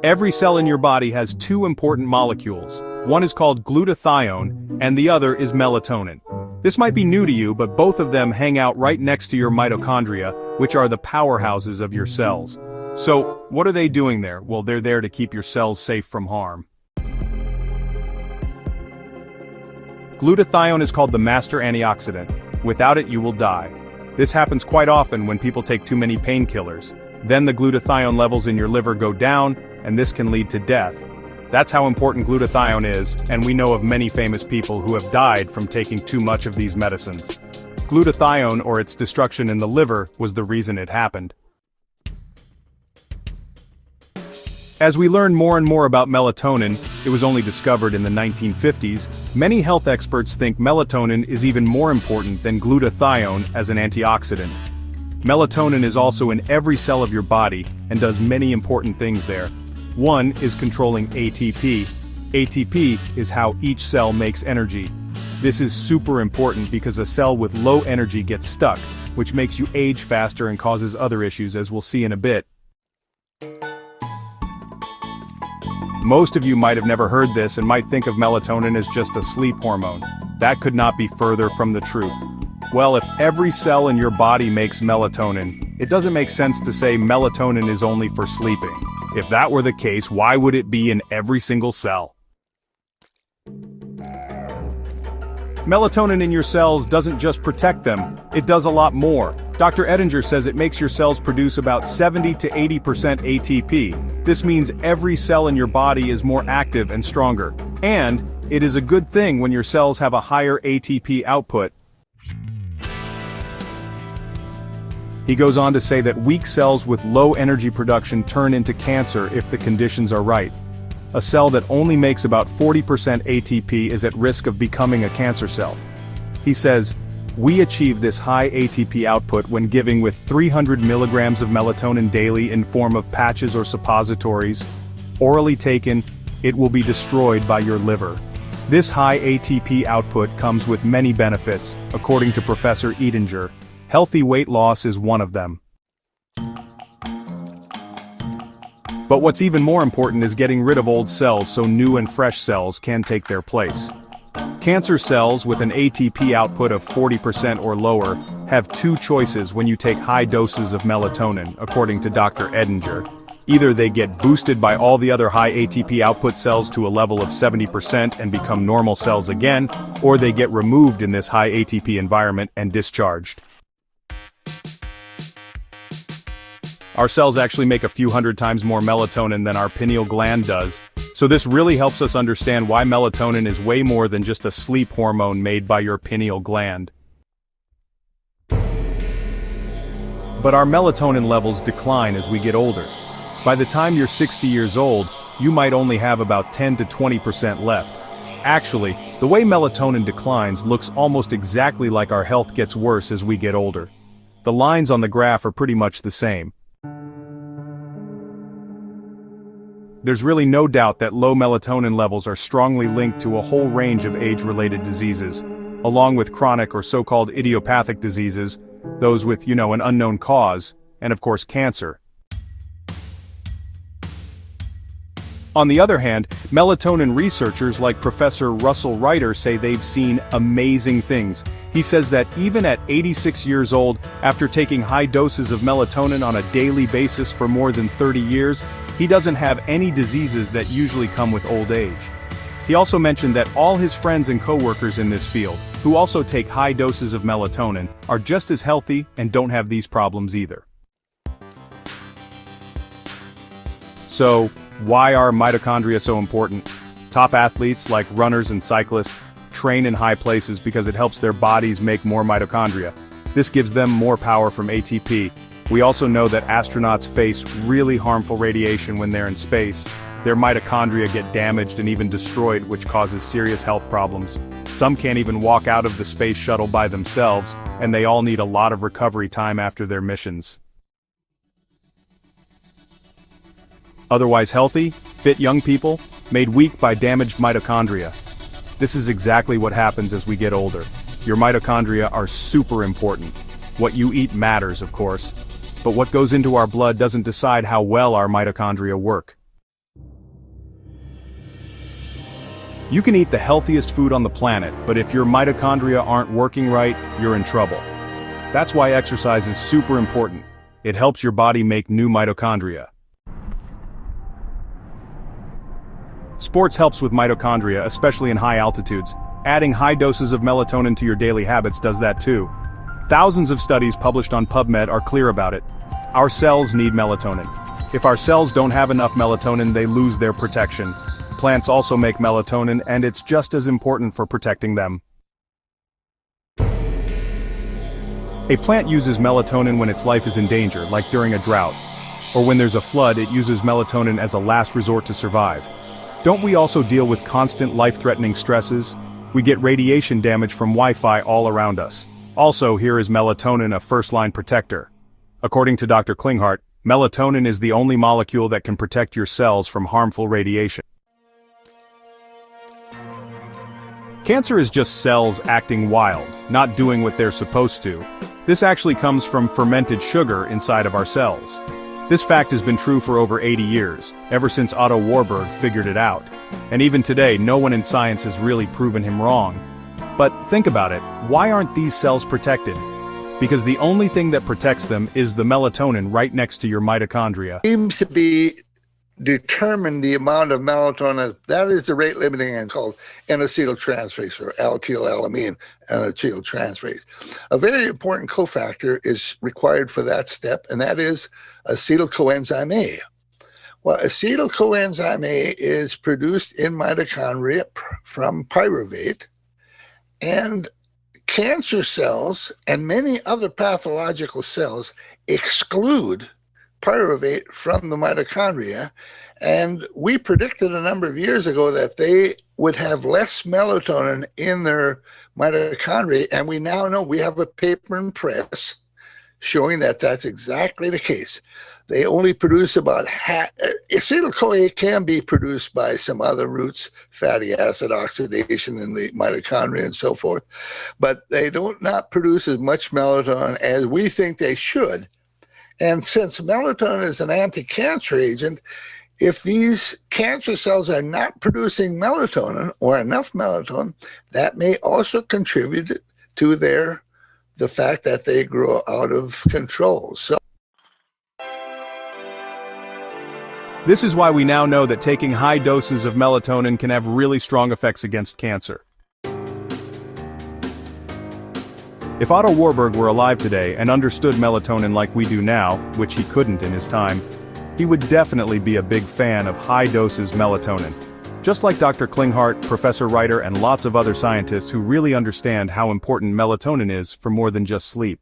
Every cell in your body has two important molecules. One is called glutathione, and the other is melatonin. This might be new to you, but both of them hang out right next to your mitochondria, which are the powerhouses of your cells. So, what are they doing there? Well, they're there to keep your cells safe from harm. Glutathione is called the master antioxidant. Without it, you will die. This happens quite often when people take too many painkillers. Then the glutathione levels in your liver go down, and this can lead to death. That's how important glutathione is, and we know of many famous people who have died from taking too much of these medicines. Glutathione, or its destruction in the liver, was the reason it happened. As we learn more and more about melatonin, it was only discovered in the 1950s, many health experts think melatonin is even more important than glutathione as an antioxidant. Melatonin is also in every cell of your body, and does many important things there. One is controlling ATP. ATP is how each cell makes energy. This is super important because a cell with low energy gets stuck, which makes you age faster and causes other issues, as we'll see in a bit. Most of you might have never heard this and might think of melatonin as just a sleep hormone. That could not be further from the truth. Well, if every cell in your body makes melatonin, it doesn't make sense to say melatonin is only for sleeping. If that were the case, why would it be in every single cell? Melatonin in your cells doesn't just protect them, it does a lot more. Dr. Edinger says it makes your cells produce about 70 to 80% ATP. This means every cell in your body is more active and stronger. And it is a good thing when your cells have a higher ATP output. He goes on to say that weak cells with low energy production turn into cancer if the conditions are right. A cell that only makes about 40% ATP is at risk of becoming a cancer cell. He says, "We achieve this high ATP output when giving with 300 milligrams of melatonin daily in form of patches or suppositories. Orally taken, it will be destroyed by your liver." This high ATP output comes with many benefits, according to Professor Edinger. Healthy weight loss is one of them. But what's even more important is getting rid of old cells so new and fresh cells can take their place. Cancer cells with an ATP output of 40% or lower have two choices when you take high doses of melatonin, according to Dr. Edinger. Either they get boosted by all the other high ATP output cells to a level of 70% and become normal cells again, or they get removed in this high ATP environment and discharged. Our cells actually make a few hundred times more melatonin than our pineal gland does, so this really helps us understand why melatonin is way more than just a sleep hormone made by your pineal gland. But our melatonin levels decline as we get older. By the time you're 60 years old, you might only have about 10 to 20% left. Actually, the way melatonin declines looks almost exactly like our health gets worse as we get older. The lines on the graph are pretty much the same. There's really no doubt that low melatonin levels are strongly linked to a whole range of age-related diseases, along with chronic or so-called idiopathic diseases, those with, an unknown cause, and of course cancer. On the other hand, melatonin researchers like Professor Russell Reiter say they've seen amazing things. He says that even at 86 years old, after taking high doses of melatonin on a daily basis for more than 30 years, he doesn't have any diseases that usually come with old age. He also mentioned that all his friends and co-workers in this field, who also take high doses of melatonin, are just as healthy and don't have these problems either. So, why are mitochondria so important? Top athletes, like runners and cyclists, train in high places because it helps their bodies make more mitochondria. This gives them more power from ATP. We also know that astronauts face really harmful radiation when they're in space. Their mitochondria get damaged and even destroyed, which causes serious health problems. Some can't even walk out of the space shuttle by themselves, and they all need a lot of recovery time after their missions. Otherwise healthy, fit young people, made weak by damaged mitochondria. This is exactly what happens as we get older. Your mitochondria are super important. What you eat matters, of course. but what goes into our blood doesn't decide how well our mitochondria work. You can eat the healthiest food on the planet, but if your mitochondria aren't working right, you're in trouble. That's why exercise is super important. It helps your body make new mitochondria. Sports helps with mitochondria, especially in high altitudes. Adding high doses of melatonin to your daily habits does that too. Thousands of studies published on PubMed are clear about it. Our cells need melatonin. If our cells don't have enough melatonin, they lose their protection. Plants also make melatonin, and it's just as important for protecting them. A plant uses melatonin when its life is in danger, like during a drought. Or when there's a flood, it uses melatonin as a last resort to survive. Don't we also deal with constant life-threatening stresses? We get radiation damage from Wi-Fi all around us. Also, here is melatonin, a first-line protector. According to Dr. Klinghardt, melatonin is the only molecule that can protect your cells from harmful radiation. Cancer is just cells acting wild, not doing what they're supposed to. This actually comes from fermented sugar inside of our cells. This fact has been true for over 80 years, ever since Otto Warburg figured it out. And even today, no one in science has really proven him wrong. But think about it, why aren't these cells protected? Because the only thing that protects them is the melatonin right next to your mitochondria. Seems to be determine the amount of melatonin, that is the rate limiting and called N-acetyltransferase, or alkylalamine N-acetyltransferase. A very important cofactor is required for that step, and that is acetyl coenzyme A. Well, acetyl coenzyme A is produced in mitochondria from pyruvate, and cancer cells and many other pathological cells exclude pyruvate from the mitochondria, and we predicted a number of years ago that they would have less melatonin in their mitochondria, and we now know, we have a paper in press showing that that's exactly the case. They only produce about half. Acetyl-CoA can be produced by some other routes, fatty acid oxidation in the mitochondria and so forth, but they don't not produce as much melatonin as we think they should. And since melatonin is an anti-cancer agent, if these cancer cells are not producing melatonin or enough melatonin, that may also contribute to the fact that they grow out of control. So this is why we now know that taking high doses of melatonin can have really strong effects against cancer. If Otto Warburg were alive today and understood melatonin like we do now, which he couldn't in his time, he would definitely be a big fan of high doses melatonin. Just like Dr. Klinghardt, Professor Reiter, and lots of other scientists who really understand how important melatonin is for more than just sleep.